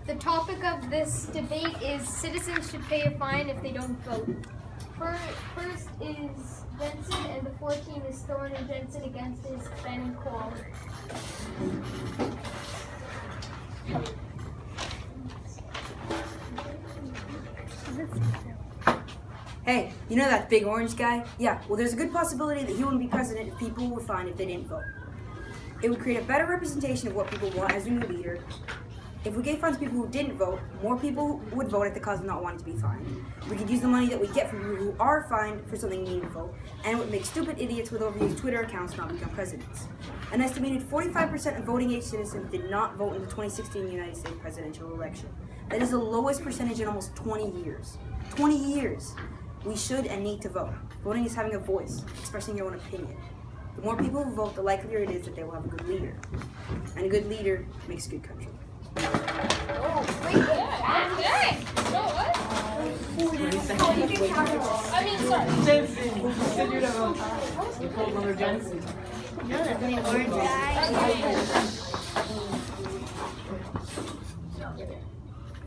The topic of this debate is citizens should pay a fine if they don't vote. First is Jensen, and the 14 is Thorne and Jensen against is Ben and Cole. Hey, you know that big orange guy? Yeah, well there's a good possibility that he wouldn't be president if people were fined if they didn't vote. It would create a better representation of what people want as a new leader. If we gave fines to people who didn't vote, more people would vote at the cause of not wanting to be fined. We could use the money that we get from people who are fined for something meaningful, and it would make stupid idiots with overused Twitter accounts not become presidents. An estimated 45% of voting-age citizens did not vote in the 2016 United States presidential election. That is the lowest percentage in almost 20 years. 20 years! We should and need to vote. Voting is having a voice, expressing your own opinion. The more people who vote, the likelier it is that they will have a good leader. And a good leader makes a good country. Jensen. You called Mother Jensen. No, that's the orange guy.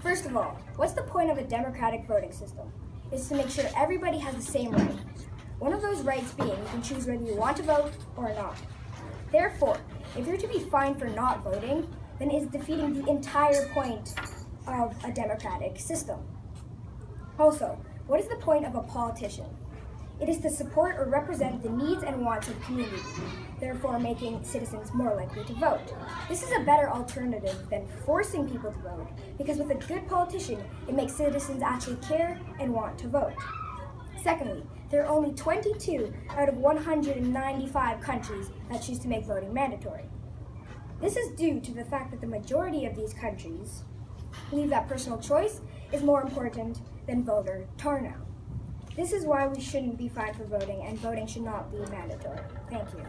First of all, what's the point of a democratic voting system? It's to make sure everybody has the same right. One of those rights being you can choose whether you want to vote or not. Therefore, if you're to be fined for not voting, then it's defeating the entire point of a democratic system. Also, what is the point of a politician? It is to support or represent the needs and wants of the community, therefore making citizens more likely to vote. This is a better alternative than forcing people to vote, because with a good politician, it makes citizens actually care and want to vote. Secondly, there are only 22 out of 195 countries that choose to make voting mandatory. This is due to the fact that the majority of these countries believe that personal choice is more important than voter turnout. This is why we shouldn't be fined for voting, and voting should not be mandatory. Thank you.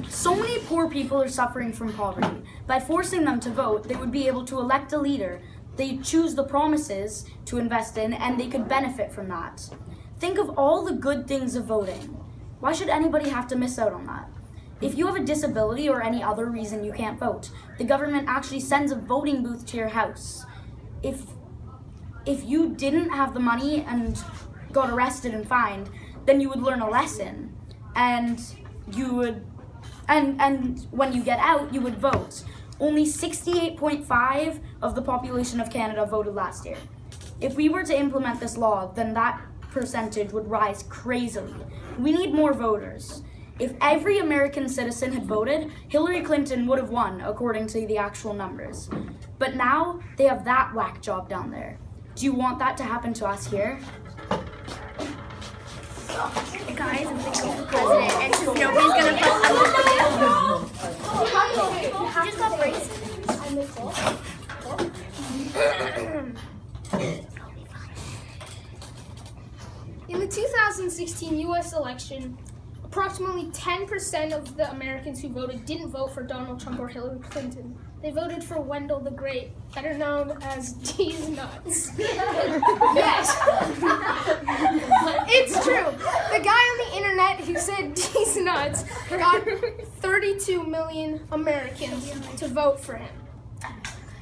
So many poor people are suffering from poverty. By forcing them to vote, they would be able to elect a leader. They choose the promises to invest in, and they could benefit from that. Think of all the good things of voting. Why should anybody have to miss out on that? If you have a disability or any other reason you can't vote, the government actually sends a voting booth to your house. If you didn't have the money and got arrested and fined, then you would learn a lesson, and you would, and when you get out, you would vote. Only 68.5% of the population of Canada voted last year. If we were to implement this law, then that percentage would rise crazily. We need more voters. If every American citizen had voted, Hillary Clinton would have won, according to the actual numbers. But now, they have that whack job down there. Do you want that to happen to us here? Guys, I'm thinking of the president, and since nobody's gonna vote, just got In the 2016 U.S. election, approximately 10% of the Americans who voted didn't vote for Donald Trump or Hillary Clinton. They voted for Wendell the Great, better known as D's Nuts. Yes, it's true. The guy on the internet who said D's Nuts got 32 million Americans to vote for him.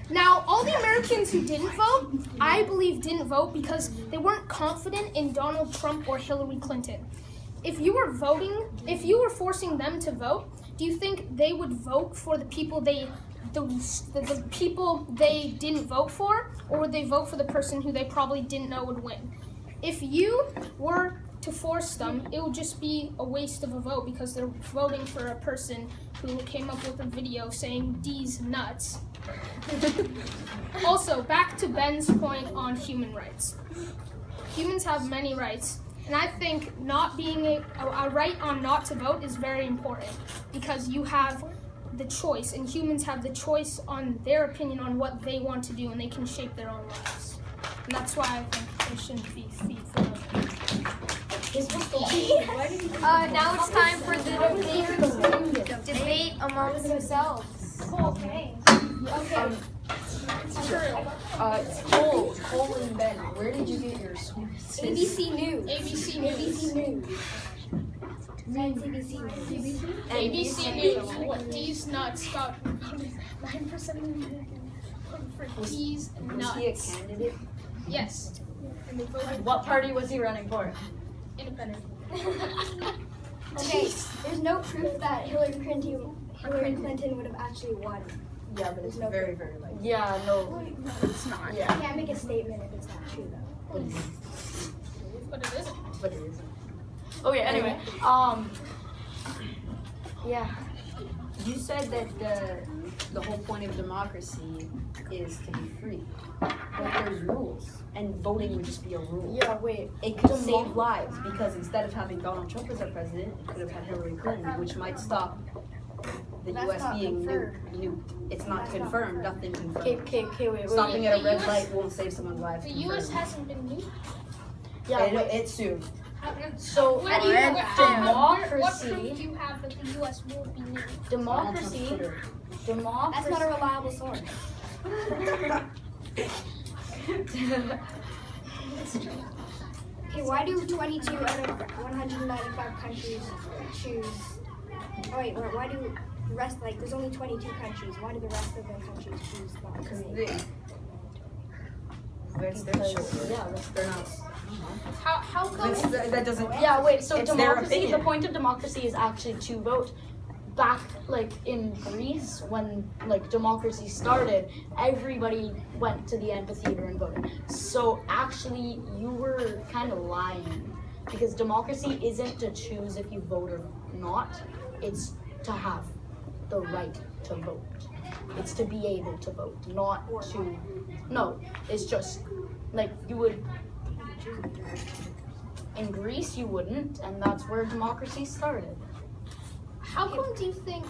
Now, all the Americans who didn't vote, I believe didn't vote because they weren't confident in Donald Trump or Hillary Clinton. If you were forcing them to vote, do you think they would vote for the people the people they didn't vote for, or would they vote for the person who they probably didn't know would win? If you were to force them, it would just be a waste of a vote because they're voting for a person who came up with a video saying D's nuts. Also, back to Ben's point on human rights. Humans have many rights, and I think not being a right on not to vote is very important because you have the choice, and humans have the choice on their opinion on what they want to do, and they can shape their own lives. And that's why I think there shouldn't be fee for voting. Now it's time for the debate amongst themselves. Okay. It's Cole and Ben. Where did you get your sources? ABC News. ABC News. ABC News. Science ABC News. ABC News. What these nuts got 9% of the Americans voted for these Was he a nuts. candidate? Yes. And they voted What party was he running for? independent. Okay, there's no proof that Hillary Clinton would have actually won. Yeah, but it's very, very likely. Yeah, no, it's not. You Yeah. can't make a statement if it's not true, though. But it isn't. But it isn't. Okay, anyway, yeah. You said that the whole point of democracy is to be free. But there's rules, and voting would just be a rule. Yeah, wait. It could save lives because instead of having Donald Trump as our president, it could have had Hillary Clinton, which might stop the That's U.S. not being confirmed. nuked. It's not That's not confirmed. Nothing Okay, confirmed. wait. Stopping at a The red US light won't save someone's life. The U.S. hasn't been nuked. Yeah, wait. It's soon. So, What do you, what democracy, proof do you have that the U.S. will be nuked? democracy, That's democracy. not a reliable source. Okay, why do 22 out of 195 countries choose? Oh wait, why do the rest, like, there's only 22 countries. Why do the rest of the countries choose Because democracy? it's their choice. Yeah, They're not. How come? That doesn't. Yeah, wait, so It's their democracy, the opinion. point of democracy is actually to vote. Back, like, in Greece, when, like, democracy started, everybody went to the amphitheater and voted. So, actually, you were kind of lying. Because democracy isn't to choose if you vote or not. It's to have the right to vote. It's to be able to vote, not to... No, it's just, like, you would... In Greece, you wouldn't, and that's where democracy started. How come do you think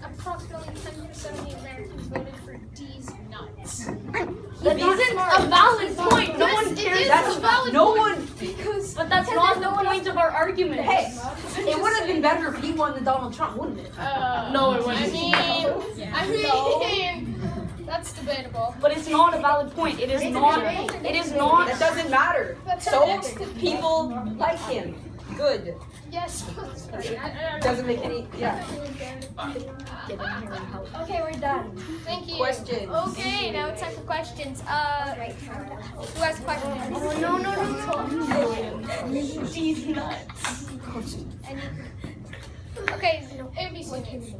approximately 10% of the Americans voted for these nuts? That isn't a valid point. No one Yes, it cares. is That's a valid No point. one. Because But that's not the point of our argument. Hey, it would have been better if he won than Donald Trump, wouldn't it? No, it wouldn't. I mean, that's debatable. But it's not a valid point. It is not. It is not. That doesn't matter. That's So next to- people like him. Good. Yes. Doesn't make any. Yeah. Get in here and help. Okay, we're done. Thank you. Questions. Okay, now it's time for questions. Who has questions? Oh, no. These nuts. Okay, ABC News.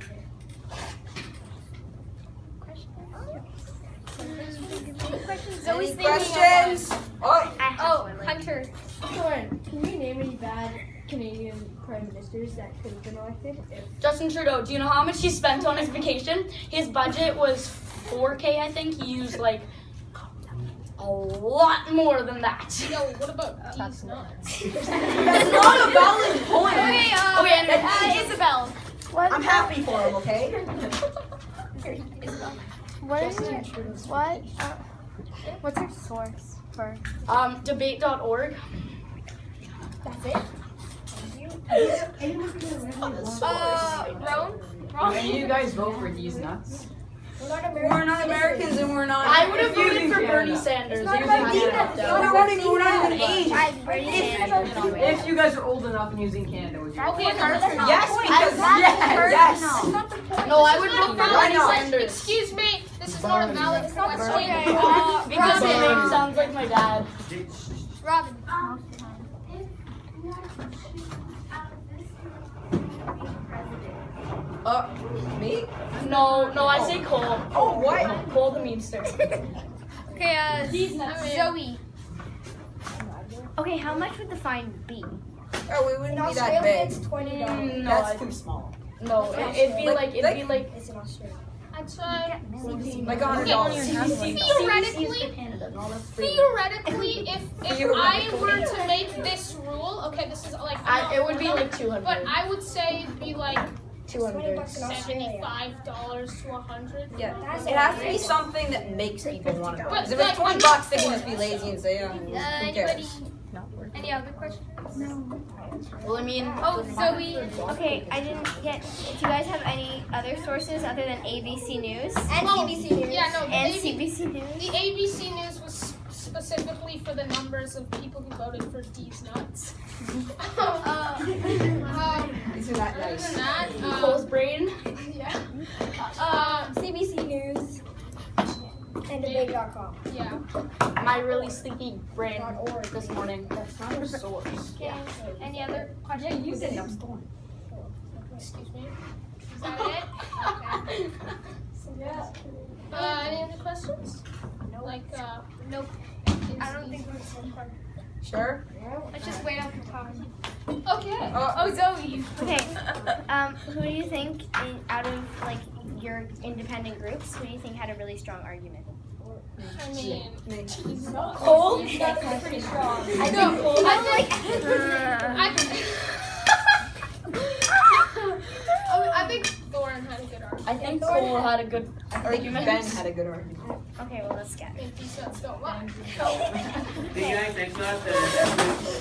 Zoe's Any thinking questions? Oh, Oh, Hunter. Can you name any bad Canadian prime ministers that could have been elected? Justin Trudeau. Do you know how much he spent on his vacation? His budget was $4K. I think he used like a lot more than that. Yo, what about these nuts? that's not a valid point. Okay, Okay, Isabel. I'm happy for him, okay? What's your source for? Debate.org. That's it? Rome? Can you guys vote for these nuts? We're not Americans and we're not. I would have voted for Canada. Bernie Sanders. not If about he Canada. had It's that. not We're not even, we're not even age. If you guys are old enough and using Canada, would you? Okay, Yes, because yes. No, I would vote for Why Bernie not? Sanders. Excuse me, this is not a valid question. Because his name sounds like my dad. Robin. Me? No, I say Cole. Oh, what? Cole the memester. Okay, Zoe. Okay, how much would the fine be? Oh, we wouldn't In be that Australia, big. it's $20. No, That's too small. no, it'd be like It's in Australia. I'd say Like $100. theoretically, Canada. No, that's theoretically, if I were to make this rule, okay, this is like it would be like 200. but I would say it'd be like $20 in 200. Australia. $75 to $100. Yeah. That's It has to be something that makes people want to go. But Because if it's like, $20, they can just be lazy and say, who Anybody? cares? Any other questions? Well, I mean, Oh, Zoe. Okay, I didn't get. Do you guys have any other sources other than ABC News And CBC News. Yeah, no, and the CBC News? The ABC News was specifically for the numbers of people who voted for D's nuts. These are that nice. That, Cole's brain. yeah. CBC News. And debate.com. Yeah. My really stinky brain this morning. That's not a source. Okay. Any other questions? You said Excuse me. Is that it? Okay. Any other questions? No. Like, Nope. I don't think we're Sure? Let's just wait out the time. okay. Oh, Zoe. Okay. Who do you think, out of like your independent groups, who do you think had a really strong argument? I mean, Cole? That's pretty strong. I think I think Thorin had a good argument. I think Cole had a good argument. Ben had a good argument. Okay, well let's get I think these nuts don't lie. Do you guys think so?